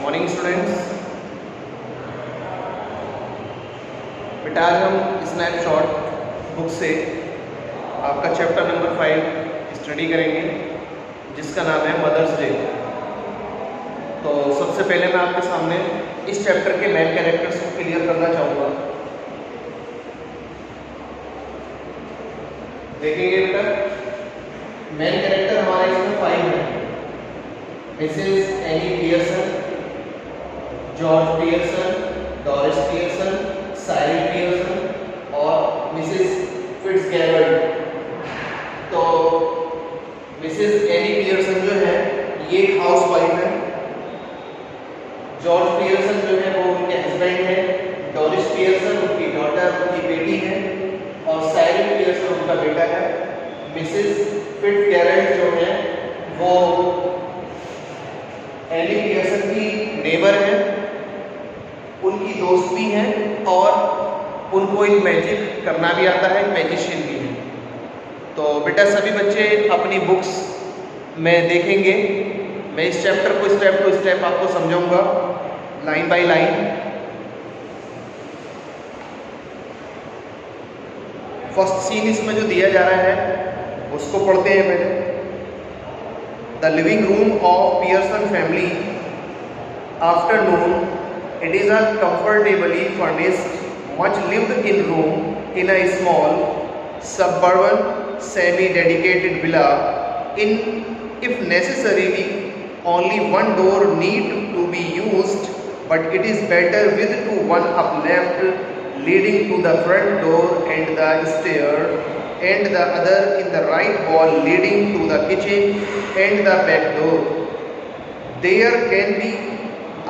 Morning students. बेटा आज हम स्नैपशॉट बुक से आपका चैप्टर नंबर 5 स्टडी करेंगे, जिसका नाम है मदर्स डे। तो सबसे पहले मैं आपके सामने इस चैप्टर के मेन कैरेक्टर्स को क्लियर करना चाहूँगा। देखेंगे बेटा, मेन कैरेक्टर हमारे इसमें 5 है। Mrs any Pearson, George Pearson, Doris Pearson, Cyril Pearson और मिसेस फिट्जगेरल्ड। तो मिसेस एनी पियर्सन जो है ये एक हाउस वाइफ है। जॉर्ज पियर्सन जो है वो उनके हस्बैंड है। डोरिस पियर्सन उनकी डॉटर, उनकी बेटी है और साइरिल पियर्सन उनका बेटा है। मिसेस फिट्जगेरल्ड जो है वो एनी पियर्सन की नेबर है, उनकी दोस्त भी हैं और उनको एक मैजिक करना भी आता है, मैजिशियन भी है। तो बेटा सभी बच्चे अपनी बुक्स में देखेंगे। मैं इस चैप्टर को स्टेप टू स्टेप आपको समझाऊंगा, line by line. First scene इसमें जो दिया जा रहा है उसको पढ़ते हैं पहले। The living room of Pearson family. Afternoon. It is a comfortably furnished, much lived in room in a small, suburban, semi-dedicated villa. If necessarily, only one door need to be used, but it is better with one up left leading to the front door and the stair, and the other in the right wall leading to the kitchen and the back door. There can be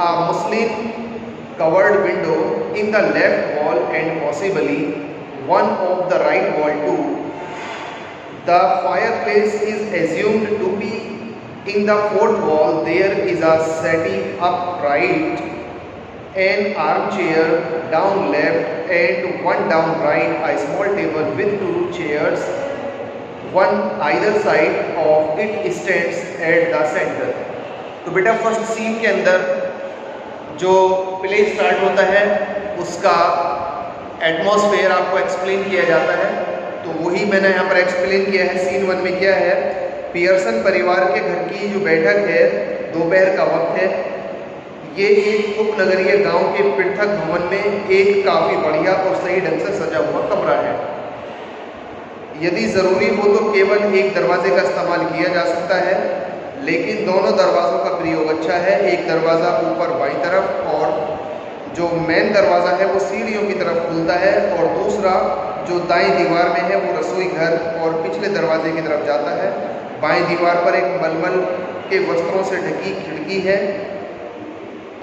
a muslin covered window in the left wall and possibly one of the right wall too. The fireplace is assumed to be in the fourth wall. There is a setting upright, an armchair down left and one down right, a small table with 2 chairs, one either side of it stands at the center. तो बेटा first scene के अंदर जो play start होता है उसका atmosphere आपको explain किया जाता है। तो वही मैंने यहाँ पर एक्सप्लेन किया है। सीन 1 में क्या है, पियर्सन परिवार के घर की जो बैठक है, दोपहर का वक्त है। ये एक उपनगरीय गांव के पृथक भवन में एक काफ़ी बढ़िया और सही ढंग से सजा हुआ कमरा है। यदि ज़रूरी हो तो केवल एक दरवाजे का इस्तेमाल किया जा सकता है, लेकिन दोनों दरवाज़ों का प्रयोग अच्छा है। एक दरवाज़ा ऊपर बाईं तरफ और जो मेन दरवाज़ा है वो सीढ़ियों की तरफ खुलता है, और दूसरा जो दाईं दीवार में है वो रसोई घर और पिछले दरवाजे की तरफ जाता है। बाईं दीवार पर एक मलमल के वस्त्रों से ढकी खिड़की है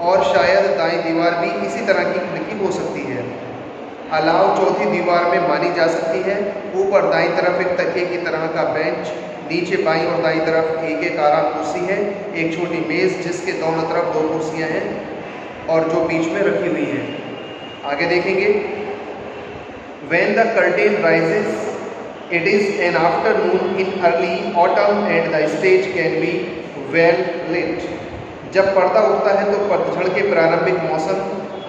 और शायद दाईं दीवार भी इसी तरह की खिड़की हो सकती है। अलाव चौथी दीवार में मानी जा सकती है। ऊपर दाईं तरफ एक तकिए की तरह का बेंच, नीचे बाईं और दाईं तरफ एक आराम कुर्सी है, एक छोटी मेज़ जिसके दोनों तरफ 2 कुर्सियां हैं और जो बीच में रखी हुई है। आगे देखेंगे। When the curtain rises, it is an afternoon in early autumn and the stage can be well lit. जब पर्दा उठता है तो पतझड़ के प्रारंभिक मौसम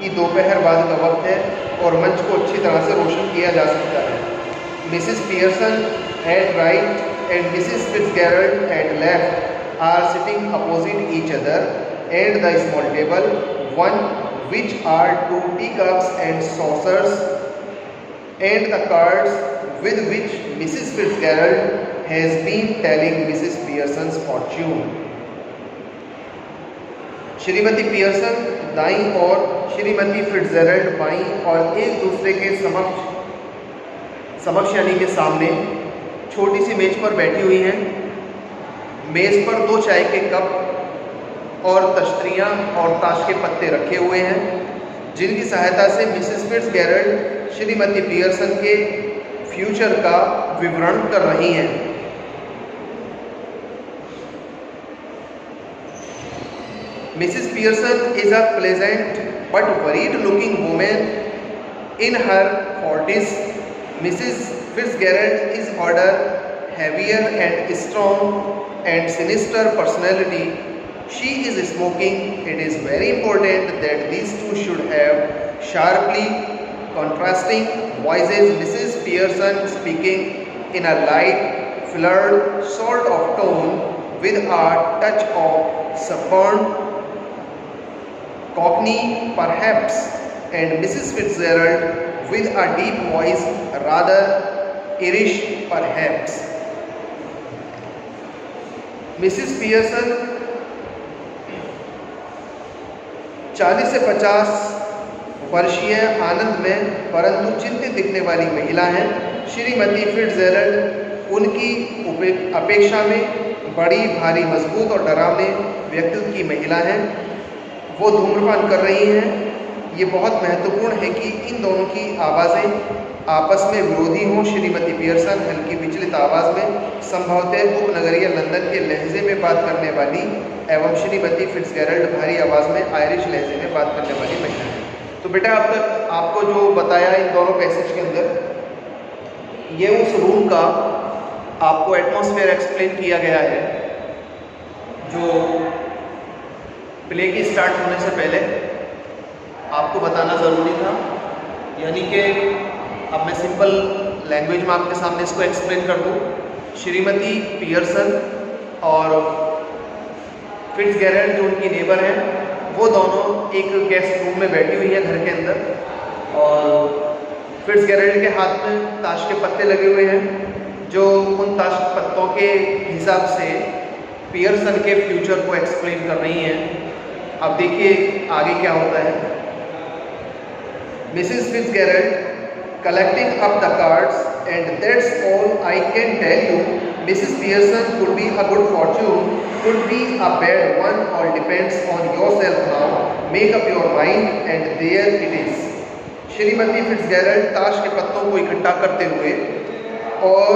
की दोपहर बाद का वक्त है और मंच को अच्छी तरह से रोशन किया जा सकता है। Mrs Pearson at right and Mrs Fitzgerald at left are sitting opposite each other at the small table, one which are 2 teacups and saucers and the cards with which Mrs. Fitzgerald has been telling Mrs. Pearson's fortune. Shrimati Pearson दाईं और Shrimati Fitzgerald बाईं और एक दूसरे के समक्ष यानी के सामने छोटी सी मेज पर बैठी हुई हैं। मेज पर 2 चाय के कप और तश्तरियाँ और ताश के पत्ते रखे हुए हैं, जिनकी सहायता से मिसेस फिट्जगेरल्ड श्रीमती पियर्सन के फ्यूचर का विवरण कर रही हैं। Mrs. Pearson is a pleasant but worried-looking woman in her 40s. Mrs. Fitzgerald is older, heavier and strong and sinister personality. she is smoking. It is very important that these two should have sharply contrasting voices. Mrs. Pearson speaking in a light, flirted sort of tone with a touch of southern Cockney perhaps, and Mrs. Fitzgerald with a deep voice, rather Irish perhaps. Mrs. Pearson 40 से 50 वर्षीय, आनंद में परंतु चिंतित दिखने वाली महिला हैं। श्रीमती फिट्जजेरल्ड उनकी अपेक्षा में बड़ी, भारी, मजबूत और डरावने व्यक्तित्व की महिला हैं। वो धूम्रपान कर रही हैं। ये बहुत महत्वपूर्ण है कि इन दोनों की आवाज़ें आपस में विरोधी हों। श्रीमती पियर्सन हल्की विचलित आवाज़ में, संभवतः उपनगरीय लंदन के लहजे में बात करने वाली, एवं श्रीमती फिट्जजेरल्ड भारी आवाज़ में आयरिश लहजे में बात करने वाली महिला है। तो बेटा अब तक आपको जो बताया इन दोनों पैसेज के अंदर, ये उस रूम का आपको एटमॉस्फेयर एक्सप्लेन किया गया है जो प्ले की स्टार्ट होने से पहले आपको बताना ज़रूरी था। यानी कि अब मैं सिंपल लैंग्वेज में आपके सामने इसको एक्सप्लेन कर दूँ। श्रीमती पियर्सन और फिट्जजेरल्ड जो उनकी नेबर हैं, वो दोनों एक गेस्ट रूम में बैठी हुई है घर के अंदर, और फिट्जजेरल्ड के हाथ में ताश के पत्ते लगे हुए हैं, जो उन ताश के पत्तों के हिसाब से पियर्सन के फ्यूचर को एक्सप्लेन कर रही हैं। अब देखिए आगे क्या होता है। Mrs Fitzgerald collecting up the cards, and that's all I can tell you. Mrs. Pearson could be a good fortune, could be a bad one, all depends on yourself now. Make up your mind, and there it is. श्रीमती Fitzgerald ताश के पत्तों को इकट्ठा करते हुए, और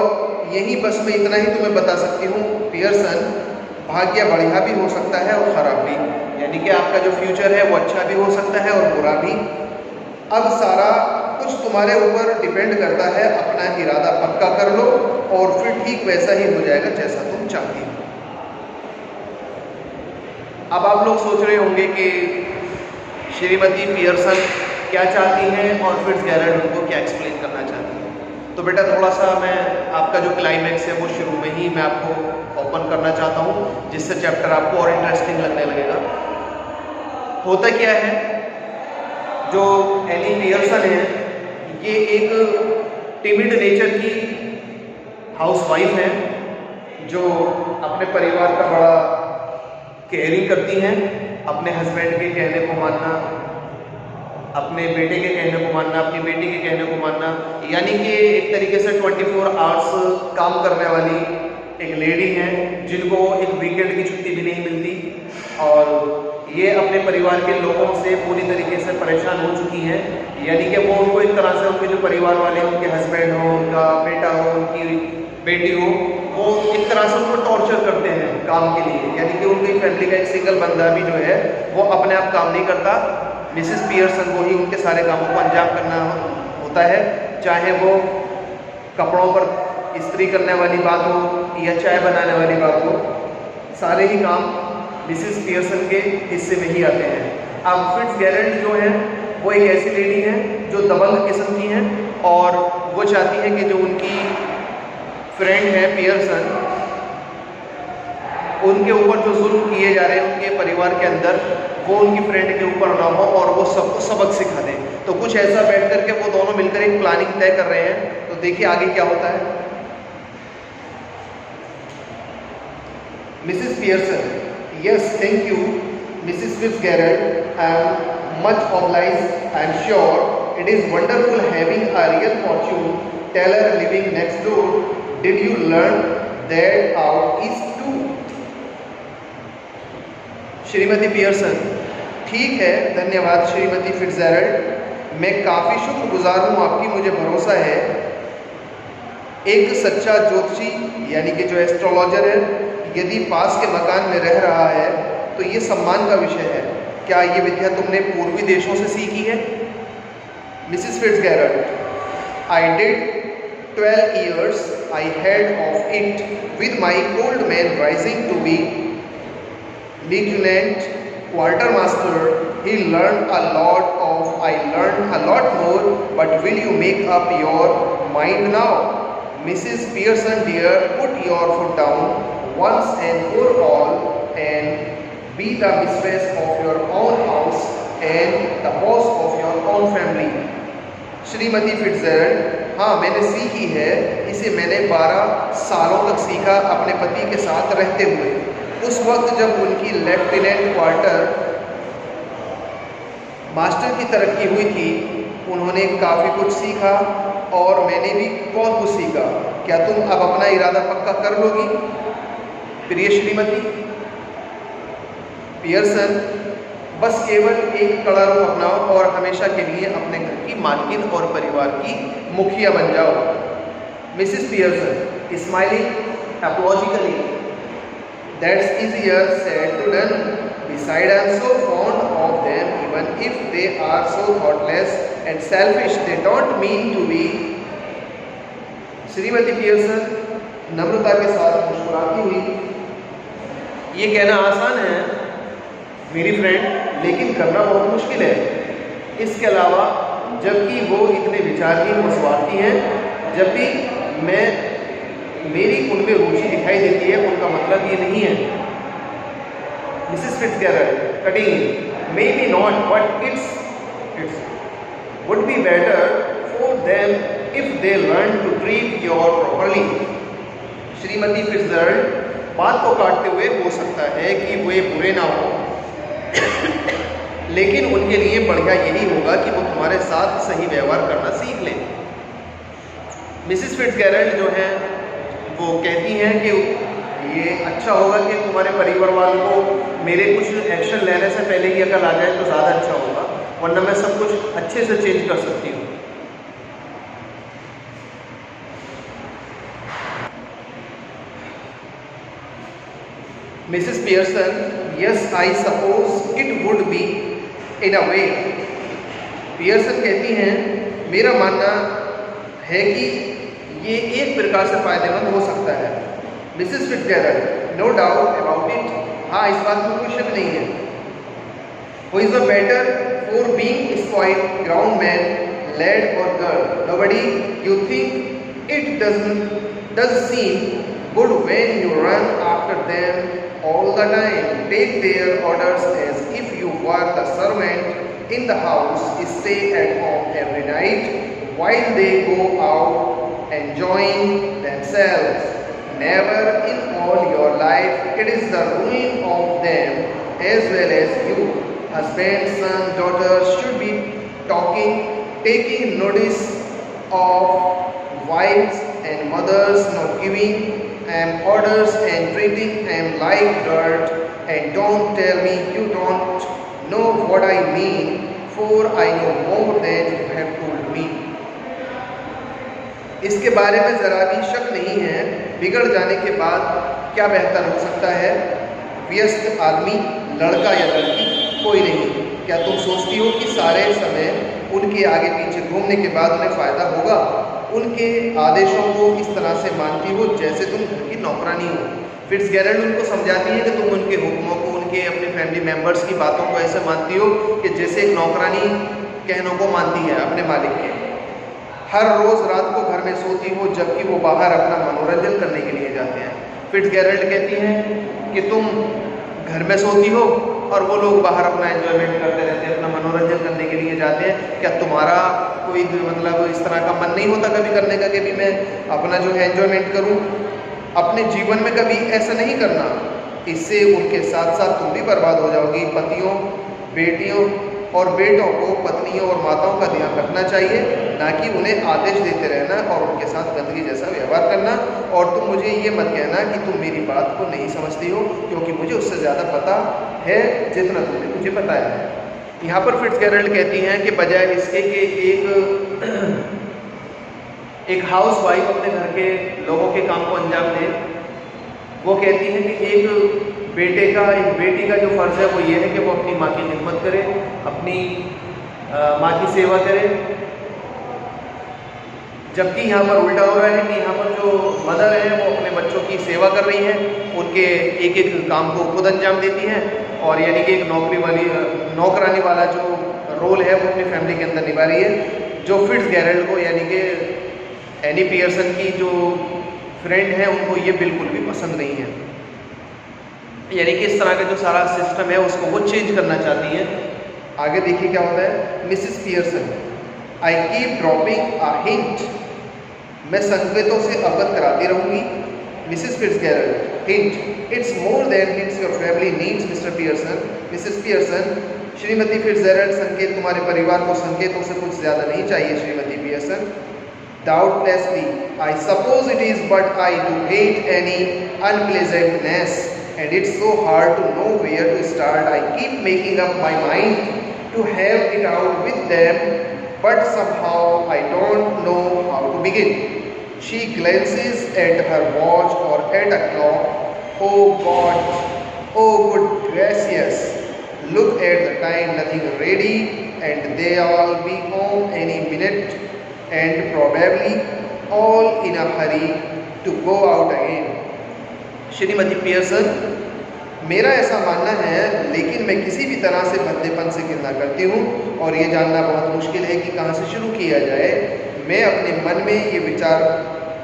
यही बस मैं इतना ही तुम्हें बता सकती हूँ पियर्सन, भाग्य बढ़िया भी हो सकता है और ख़राब भी, यानी कि आपका जो फ्यूचर है वो अच्छा भी हो सकता है और बुरा भी। अब सारा कुछ तुम्हारे ऊपर डिपेंड करता है, अपना इरादा पक्का कर लो और फिर ठीक वैसा ही हो जाएगा जैसा तुम चाहती हो। अब आप लोग सोच रहे होंगे कि श्रीमती पियर्सन क्या चाहती हैं और फिट्जजेरल्ड उनको क्या एक्सप्लेन करना चाहती हैं। तो बेटा थोड़ा सा मैं आपका जो क्लाइमैक्स है वो शुरू में ही मैं आपको ओपन करना चाहता हूँ, जिससे चैप्टर आपको और इंटरेस्टिंग लगने लगेगा। होता क्या है, जो एनी पियर्सन है ये एक टिमिड नेचर की हाउसवाइफ है, जो अपने परिवार का बड़ा केयरिंग करती हैं, अपने हस्बैंड के कहने को मानना, अपने बेटे के कहने को मानना, अपनी बेटी के कहने को मानना, यानी कि एक तरीके से 24 आवर्स काम करने वाली एक लेडी हैं, जिनको एक वीकेंड की छुट्टी भी नहीं मिलती, और ये अपने परिवार के लोगों से पूरी तरीके से परेशान हो चुकी हैं। यानी कि वो उनको एक तरह से उनके जो परिवार वाले, उनके हस्बैंड हो, उनका बेटा हो, उनकी बेटी हो, वो एक तरह से उनको टॉर्चर करते हैं काम के लिए। यानी कि उनकी फैमिली का एक सिंगल बंदा भी जो है वो अपने आप काम नहीं करता, मिसेस पियर्सन को ही उनके सारे कामों को अंजाम करना होता है, चाहे वो कपड़ों पर इस्त्री करने वाली बात हो या चाय बनाने वाली बात हो, सारे ही काम मिसेस पियर्सन के हिस्से में ही आते हैं। अब फिट्जजेरल्ड जो है वो एक ऐसी लेडी है जो दबंग किस्म की हैं, और वो चाहती है कि जो उनकी फ्रेंड है पियर्सन, उनके ऊपर जो जुल्म किए जा रहे हैं उनके परिवार के अंदर, वो उनकी फ्रेंड के ऊपर ना हो और वो सबको सबक सिखा दें। तो कुछ ऐसा बैठ करके वो दोनों मिलकर एक प्लानिंग तय कर रहे हैं। तो देखिए आगे क्या होता है। Mrs Pearson, yes, thank you, Mrs. Fitzgerald. I am much obliged. I am sure it is wonderful having a real fortune teller living next door. Did you learn that out east too? Shrimati Pearson, ठीक है, धन्यवाद श्रीमती फिट्जजेरल्ड, मैं काफ़ी शुक्रगुजार हूँ आपकी, मुझे भरोसा है एक सच्चा ज्योतिषी यानी कि जो एस्ट्रोलॉजर है यदि पास के मकान में रह रहा है तो ये सम्मान का विषय है। क्या ये विद्या तुमने पूर्वी देशों से सीखी है? Mrs Fitzgerald, I did 12 years I had of it with my old man rising to be lieutenant, quartermaster, I learned a lot more, but will you make up your mind now? Mrs. Pearson dear, put your foot down once and for all and be the mistress of your own house and the boss of your own family. श्रीमती Fitzgerald, हाँ मैंने सीखी है, इसे मैंने 12 सालों तक सीखा अपने पति के साथ रहते हुए। उस वक्त जब उनकी लेफ्टिनेंट क्वार्टर मास्टर की तरक्की हुई थी, उन्होंने काफ़ी कुछ सीखा और मैंने भी बहुत कुछ सीखा। क्या तुम अब अपना इरादा पक्का कर लोगी प्रिय श्रीमती? पियर्सन, बस केवल एक कड़ा रूप अपनाओ और हमेशा के लिए अपने घर की मालकिन और परिवार की मुखिया बन जाओ। Mrs Pearson smiling apologically, that's easier said to done. Besides, I am so fond of them, even if they are so thoughtless and selfish. They don't mean to be. श्रीमती पियर्सन नम्रता के साथ मुस्कुराती हुई, ये कहना आसान है मेरी फ्रेंड, लेकिन करना बहुत मुश्किल है। इसके अलावा जबकि वो इतने विचारहीन और स्वार्थी हैं, जब भी मेरी उनमें रुचि दिखाई देती है, उनका मतलब ये नहीं है। Mrs Fitzgerald cutting, maybe not, but it's would be better for them if they learn to treat you properly. श्रीमती फिट्जजेराल्ड बात को काटते हुए हो सकता है कि वे बुरे ना हो, लेकिन उनके लिए बढ़िया यही होगा कि वो तुम्हारे साथ सही व्यवहार करना सीख लें। मिसेस फिट्जजेराल्ड जो है वो कहती हैं कि ये अच्छा होगा कि तुम्हारे परिवार वालों को मेरे कुछ एक्शन लेने से पहले ही अकल आ जाए तो ज़्यादा अच्छा होगा, वरना मैं सब कुछ अच्छे से चेंज कर सकती हूँ। Mrs. Pearson, yes, I suppose it would be in a way. Pearson कहती हैं, मेरा मानना है कि ये एक प्रकार से फायदेमंद हो सकता है। Mrs Fitzgerald, no doubt about it, हाँ इस बात में कोई शक नहीं है। Who is the better for being spoiled, ground man, lad or girl? Nobody. You think it does seem good when you run after them all the time, take their orders as if you were the servant in the house, stay at home every night while they go out enjoying themselves. Never in all your life. It is the ruin of them as well as you. Husband, son, daughters should be taking notice of wives and mothers not giving orders and treating them like dirt. And don't tell me you don't know what I mean, for I know more than you have told me. इसके बारे में ज़रा भी शक नहीं है, बिगड़ जाने के बाद क्या बेहतर हो सकता है? व्यस्त आदमी, लड़का या लड़की, कोई नहीं। क्या तुम सोचती हो कि सारे समय उनके आगे पीछे घूमने के बाद उन्हें फ़ायदा होगा? उनके आदेशों को इस तरह से मानती हो जैसे तुम घर की नौकरानी हो। फिट्जजेराल्ड उनको समझाती है कि तुम उनके हुक्मों को, उनके अपने फैमिली मेम्बर्स की बातों को ऐसे मानती हो कि जैसे एक नौकरानी कहनों को मानती है अपने मालिक के। हर रोज़ रात को घर में सोती हो जबकि वो बाहर अपना मनोरंजन करने के लिए जाते हैं। फिट्जजेराल्ड कहती हैं कि तुम घर में सोती हो और वो लोग बाहर अपना एंजॉयमेंट करते रहते हैं, अपना मनोरंजन करने के लिए जाते हैं। क्या तुम्हारा कोई मतलब इस तरह का मन नहीं होता कभी करने का कि भी मैं अपना जो है एंजॉयमेंट करूं? अपने जीवन में कभी ऐसा नहीं करना, इससे उनके साथ साथ तुम भी बर्बाद हो जाओगी। पतियों, बेटियों और बेटों को पत्नियों और माताओं का ध्यान रखना चाहिए, ना कि उन्हें आदेश देते रहना और उनके साथ गंदगी जैसा व्यवहार करना। और तुम मुझे ये मत कहना कि तुम मेरी बात को नहीं समझती हो, क्योंकि मुझे उससे ज़्यादा पता है जितना तुमने मुझे बताया है। यहाँ पर फिट्जजेराल्ड कहती हैं कि बजाय इसके कि एक हाउस वाइफ अपने घर के लोगों के काम को अंजाम दे, वो कहती हैं कि एक बेटी का जो फ़र्ज़ है वो ये है कि वो अपनी माँ की खिदमत करे, अपनी माँ की सेवा करे जबकि यहाँ पर उल्टा हो रहा है कि यहाँ पर जो मदर है वो अपने बच्चों की सेवा कर रही है, उनके एक एक काम को खुद अंजाम देती है, और यानी कि एक नौकरानी वाला जो रोल है वो अपनी फैमिली के अंदर निभा रही है, जो फिट्जगेरल्ड को यानी कि एनी पियर्सन की जो फ्रेंड है उनको ये बिल्कुल भी पसंद नहीं है। यानी कि इस तरह का जो सारा सिस्टम है उसको वो चेंज करना चाहती है। आगे देखिए क्या होता है। Mrs Pearson, I keep dropping a hint, मैं संकेतों से अवगत कराती रहूंगी। Mrs Fitzgerald, hint, it's more than hints your family needs mister Pearson. Mrs Pearson, Shrimati Fitzgerald, संकेत तुम्हारे परिवार को संकेतों से कुछ ज्यादा नहीं चाहिए Shrimati Pearson. Doubtlessly, I suppose it is, but I do hate any unpleasantness, and it's so hard to know where to start. I keep making up my mind to have it out with them, but somehow I don't know how to begin. She glances at her watch or at a clock. Oh God, oh good gracious, look at the time, nothing ready, and they all be home any minute, and probably all in a hurry to go out again. Shrimati Pearson, मेरा ऐसा मानना है, लेकिन मैं किसी भी तरह से भद्देपन से घृणा करती हूँ और ये जानना बहुत मुश्किल है कि कहाँ से शुरू किया जाए। मैं अपने मन में ये विचार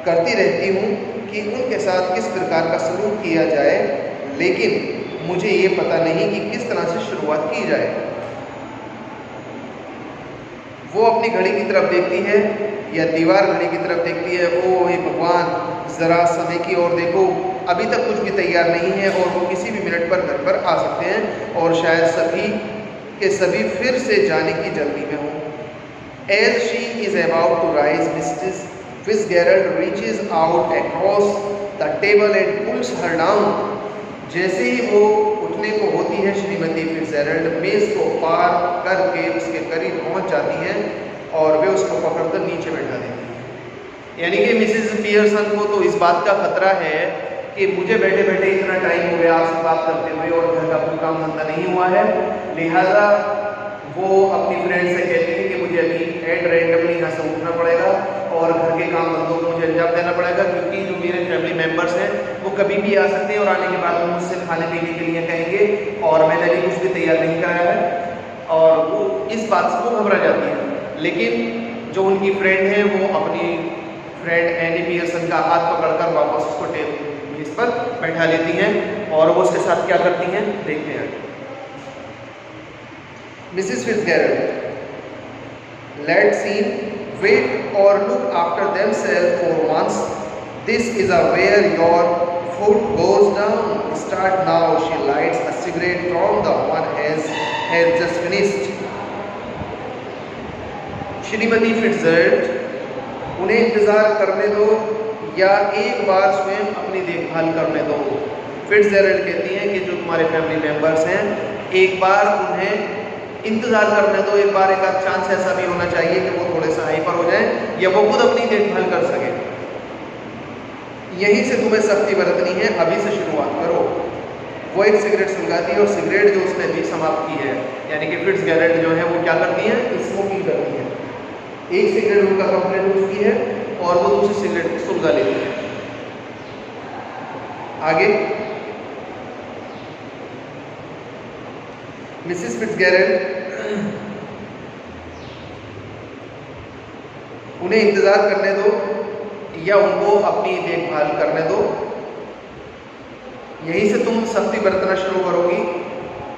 करती रहती हूँ कि उनके साथ किस प्रकार का सलूक किया जाए, लेकिन मुझे ये पता नहीं कि किस तरह से शुरुआत की जाए। वो अपनी घड़ी की तरफ देखती है या दीवार घड़ी की तरफ देखती है। ओ हे भगवान, ज़रा समय की ओर देखो, अभी तक कुछ भी तैयार नहीं है और वो किसी भी मिनट पर घर पर आ सकते हैं और शायद सभी के सभी फिर से जाने की जल्दी में हों। As she is about to rise, Mrs Fitzgerald reaches out across the table and pulls her down. जैसे ही वो उठने को होती है, श्रीमती फिट्जगेरल्ड मेज को पार करके उसके करीब पहुंच जाती है और वे उसको पकड़कर नीचे बैठा देती है। यानी कि मिसेस पियर्सन को तो इस बात का खतरा है कि मुझे बैठे बैठे इतना टाइम हो गया आपसे बात करते हुए और घर का कोई काम धंधा नहीं हुआ है, लिहाजा वो अपनी फ्रेंड से कहती है कि मुझे अभी एट रैंडमली यहाँ से उठना पड़ेगा और घर के काम धंधों को मुझे अंजाम देना पड़ेगा, क्योंकि जो मेरे फैमिली मेम्बर्स हैं वो कभी भी आ सकते हैं और आने के बाद वो मुझसे खाने पीने के लिए कहेंगे और मैंने अभी कुछ भी तैयार नहीं कराया है। और वो इस बात से वो घबरा जाती है। लेकिन जो उनकी फ्रेंड है वो अपनी फ्रेंड एनी पियर्सन का हाथ पकड़कर वापस उसको मेज पर बैठा लेती हैं और वो उसके साथ क्या करती हैं देखते हैं। Mrs Fitzgerald, let's see, wait or look after themselves for once. This is where your foot goes down. Start now. She lights a cigarette from the one has just finished. Shrimati Fitzgerald, उन्हें इंतज़ार करने दो या एक बार स्वयं अपनी देखभाल करने दो। फिट्जगेरल्ड कहती हैं कि जो तुम्हारे फैमिली मेम्बर्स हैं, एक बार उन्हें इंतज़ार करने दो, एक बार एक आध चांस ऐसा भी होना चाहिए कि वो थोड़े से हाइपर हो जाएं या वो खुद अपनी देखभाल कर सकें। यहीं से तुम्हें सख्ती बरतनी है, अभी से शुरुआत करो। वो एक सिगरेट सुलगाती है और सिगरेट जो उसने भी समाप्त की है, यानी कि फिट्जगेरल्ड जो है वो क्या करती है, स्मोकिंग करती है। एक सिगरेट उनका कंप्लीट हो चुकी है और वो दूसरी सिगरेट सुलगा लेती है। आगे मिसेस फिट्जगेरल्ड, उन्हें इंतज़ार करने दो या उनको अपनी देखभाल करने दो। यहीं से तुम सख्ती बरतना शुरू करोगी,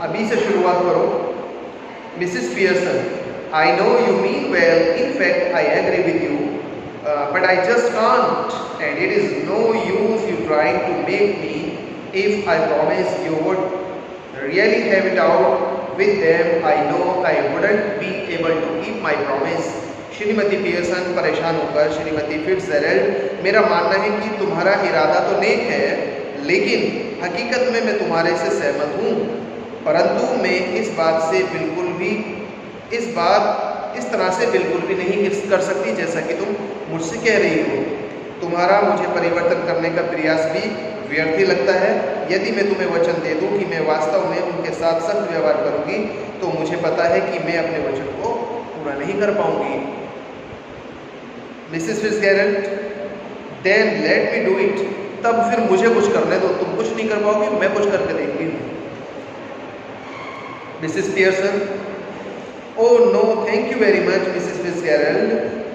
अभी से शुरुआत करो। Mrs Pearson, I know you mean well, in fact I agree with you, but I just can't, and it is no use you trying to make me, if I promise you would really have it out with them, I know I wouldn't be able to keep my promise. Shrimati Pearson परेशान होकर, Shrimati Fitzgerald, मेरा मानना है कि तुम्हारा इरादा तो नेक है, लेकिन हकीकत में मैं तुम्हारे से सहमत हूँ, परंतु मैं इस बात से बिल्कुल भी इस तरह से बिल्कुल भी नहीं कर सकती जैसा कि तुम मुझसे कह रही हो। तुम्हारा मुझे परिवर्तन करने का प्रयास भी व्यर्थ ही लगता है। यदि मैं तुम्हें वचन दे दूं कि मैं वास्तव में उनके साथ सख्त व्यवहार करूंगी, तो मुझे पता है कि मैं अपने वचन को पूरा नहीं कर पाऊंगी। Mrs Fitzgerald, then let me do it, तब फिर मुझे कुछ करने दो, तुम कुछ नहीं कर पाओगे, मैं कुछ करके देखती हूँ। Mrs Pearson, oh no, thank you very much Mrs. Fitzgerald,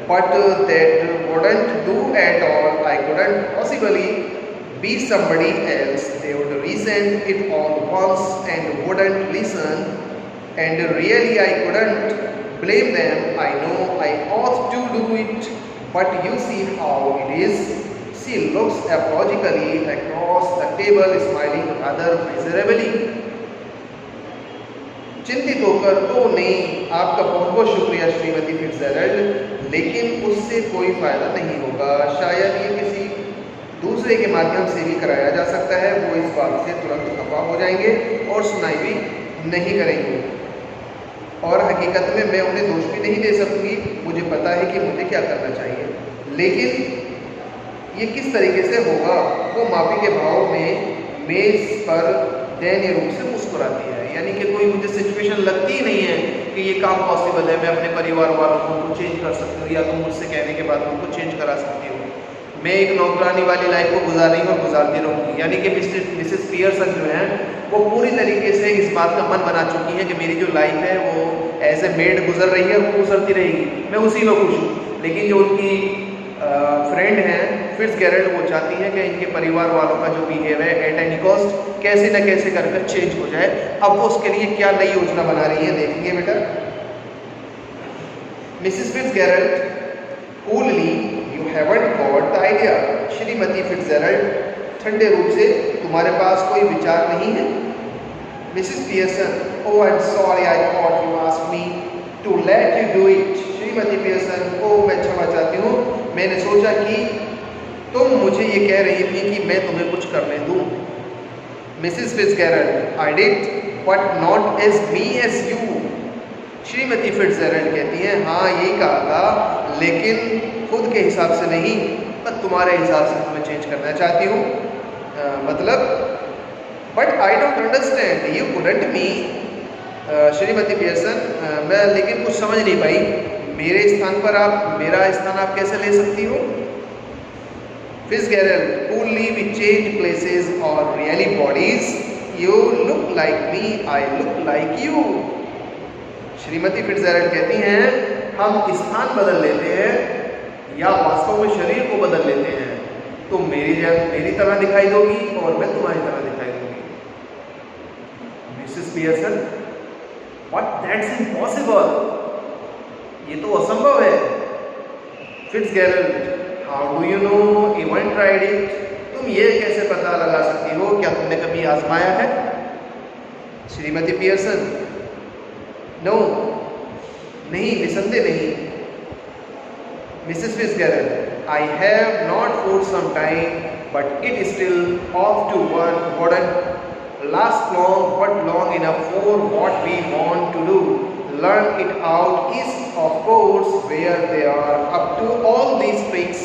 but that wouldn't do at all. I couldn't possibly be somebody else. They would resent it all once and wouldn't listen, and really I couldn't blame them. I know I ought to do it, but you see how it is. She looks apologically across the table, smiling rather miserably. चिंतित होकर, तो नहीं, आपका बहुत बहुत शुक्रिया Shrimati Fitzgerald, लेकिन उससे कोई फ़ायदा नहीं होगा। शायद ये किसी दूसरे के माध्यम से भी कराया जा सकता है। वो इस बात से तुरंत खफा हो जाएंगे और सुनाई भी नहीं करेंगे, और हकीकत में मैं उन्हें दोष भी नहीं दे सकूँगी। मुझे पता है कि मुझे क्या करना चाहिए, लेकिन ये किस तरीके से होगा। वो माफ़ी के भाव में मेज़ पर दयनीय रूप से मुस्कुराती है। यानी कि कोई मुझे सिचुएशन लगती ही नहीं है कि ये काम पॉसिबल है, मैं अपने परिवार वालों को उनको चेंज कर सकती हूँ, या तुम मुझसे कहने के बाद उनको चेंज करा सकती हो। मैं एक नौकरानी वाली लाइफ को गुजार रही हूँ और गुजारती रहूँगी। यानी कि मिसेस पियर्सन जो है वो पूरी तरीके से इस बात का मन बना चुकी है कि मेरी जो लाइफ है वो एज ए मेड गुजर रही है, वो गुजरती रहेगी, मैं उसी में खुश हूँ। लेकिन जो उनकी फ्रेंड हैं फिट्जगेरल्ड, वो चाहती हैं कि इनके परिवार वालों का जो बिहेव है एट एनी कॉस्ट कैसे न कैसे कर चेंज हो जाए। अब वो उसके लिए क्या नई योजना बना रही है, देखेंगे बेटा। Mrs Fitzgerald, coolly, you haven't got the idea. श्रीमती फिट्जगेरल्ड, ठंडे रूप से, तुम्हारे पास कोई विचार नहीं है। Mrs Pearson, oh I am sorry, I thought you asked me to let you do it. श्रीमती पियर्सन, ओह मैं क्षमा चाहती हूँ, मैंने सोचा कि तुम मुझे ये कह रही थी कि मैं तुम्हें कुछ करने दूँ। Mrs Fitzgerald, I did, but not as me as you. श्रीमती फिट्जगेरल्ड कहती हैं, हाँ यही कहा था, लेकिन खुद के हिसाब से नहीं, पर तुम्हारे हिसाब से तुम्हें चेंज करना चाहती हूँ। मतलब, but I don't understand, you couldn't me. Shrimati Pearson, मैं लेकिन कुछ समझ नहीं पाई, मेरे स्थान पर आप, मेरा स्थान आप कैसे ले सकती हो। Fitzgerald, coolly, we change places or really bodies, you look like me, I look like you. श्रीमती फिट्जगेरल्ड कहती हैं, हम स्थान बदल लेते हैं या वास्तव में शरीर को बदल लेते हैं। तुम मेरी तरह दिखाई दोगी और मैं तुम्हारी तरह दिखाई दूंगी। Mrs Pearson, what, that's impossible, ये तो असंभव है। Fitzgerald, how do you know, even tried it, तुम ये कैसे पता लगा सकती हो, क्या तुमने कभी आजमाया है। श्रीमती पियर्सन, नो, नहीं, निसंदेह नहीं। Mrs Fitzgerald, I have not for some time, but it still of to work wouldn't last long, but long enough for what we want to do. Learn it out is, of course, where they are up to all these tricks.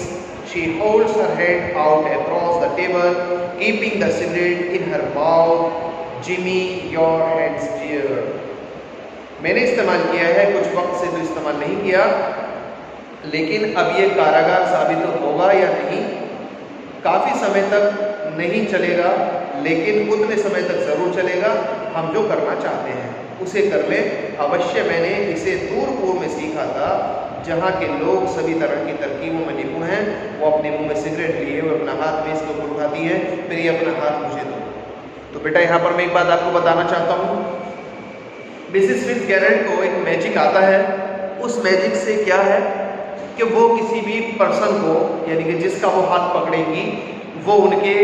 She holds her head out across the table, keeping the cigarette in her mouth. Jimmy, your head's dear. मैंने इस्तेमाल किया है, कुछ वक्त से तो इस्तेमाल नहीं किया, लेकिन अब ये कारागार साबित होगा या नहीं, काफ़ी समय तक नहीं चलेगा, लेकिन उतने समय तक ज़रूर चलेगा। हम जो करना चाहते हैं उसे कर ले। अवश्य मैंने इसे दूर पूर्व में सीखा था, जहाँ के लोग सभी तरह की तरकीबों में निपुण हैं। वो अपने मुंह में सिगरेट लिए हुए अपना हाथ में इसके ऊपर उठाती है, फिर ये अपना हाथ मुझे दो। तो बेटा यहाँ पर मैं एक बात आपको बताना चाहता हूँ, मिसेस फिट्जगेरल्ड को एक मैजिक आता है। उस मैजिक से क्या है कि वो किसी भी पर्सन को, यानी कि जिसका वो हाथ पकड़ेंगी, वो उनके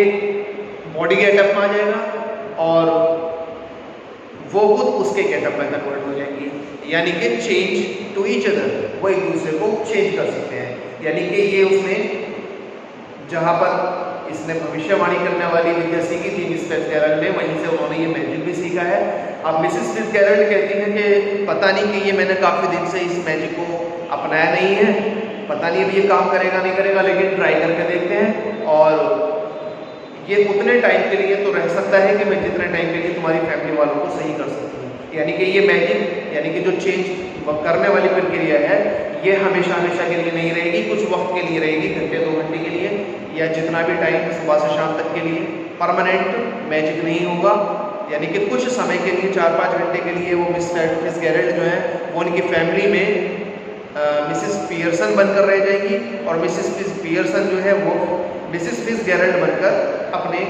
बॉडी गेटअप में आ जाएगा और वो खुद उसके गेटअप में कन्वर्ट हो जाएंगी। यानी कि चेंज टू ईच अदर, वो एक दूसरे को चेंज कर सकते हैं। यानी कि ये उसने, जहाँ पर इसने भविष्यवाणी करने वाली विद्या सीखी थी मिस फिट्जगेरल्ड ने, वहीं से उन्होंने ये मैजिक भी सीखा है। अब मिसेस फिट्जगेरल्ड कहती हैं कि पता नहीं कि ये मैंने काफ़ी दिन से इस मैजिक को अपनाया नहीं है, पता नहीं अभी ये काम करेगा नहीं करेगा, लेकिन ट्राई करके देखते हैं। और ये उतने टाइम के लिए तो रह सकता है कि मैं जितने टाइम के लिए तुम्हारी फैमिली वालों को सही कर सकती हूँ। यानी कि ये मैजिक, यानी कि जो चेंज करने वाली प्रक्रिया है, ये हमेशा हमेशा के लिए नहीं रहेगी, कुछ वक्त के लिए रहेगी, घंटे 2 घंटे के लिए या जितना भी टाइम सुबह से शाम तक के लिए। परमानेंट मैजिक नहीं होगा, यानी कि कुछ समय के लिए 4-5 घंटे के लिए वो मिस फिट्जगेरल्ड जो है वो उनकी फैमिली में मिसिस पियर्सन बनकर रह जाएंगी और मिसिस पियर्सन जो है वो मिसिस फिट्जगेरल्ड बनकर अपने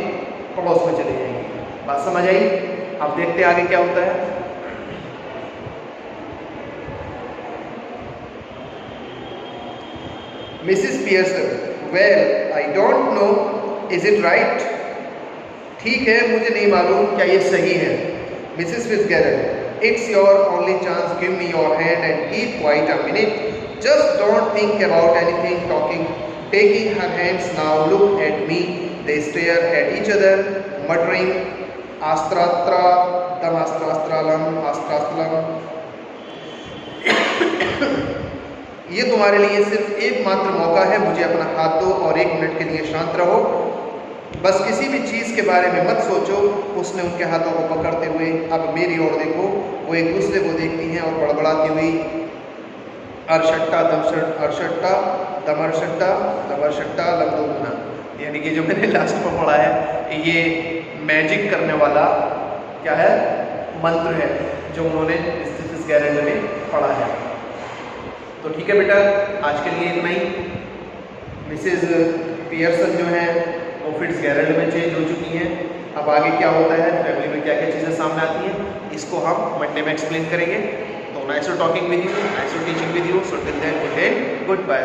पड़ोस में चले जाएंगी। बात समझ आई? अब देखते हैं आगे क्या होता है। Mrs Pearson, well I don't know, is it right? ठीक है, मुझे नहीं मालूम क्या ये सही है। Mrs Fitzgerald, it's your only chance, give me your hand and keep quiet a minute. Just don't think about anything, taking her hands now, look at me. They stare at each other, muttering astrastra, damastrastralam, astrastralam. ये तुम्हारे लिए सिर्फ एकमात्र मौका है, मुझे अपना हाथ दो और 1 मिनट के लिए शांत रहो। बस किसी भी चीज़ के बारे में मत सोचो। उसने उनके हाथों को पकड़ते हुए, अब मेरी ओर देखो। वो एक दूसरे को देखती हैं और बड़बड़ाती हुई अर्शट्टा अर्शट्टा दमर्शट्टा दमर्शट्टा लमदुमना, यानी कि जो मैंने लास्ट में पढ़ा है ये मैजिक करने वाला क्या है, मंत्र है जो उन्होंने फिट्जगेरल्ड में पढ़ा है। तो ठीक है बेटा, आज के लिए इतना ही। मिसेस पियर्सन जो है वो फिट्जगेरल्ड में चेंज हो चुकी हैं। अब आगे क्या होता है, फैमिली में क्या क्या चीज़ें सामने आती हैं, इसको हम मंडे में एक्सप्लेन करेंगे। तो nice talking with you, nice teaching with you. So till then, good bye.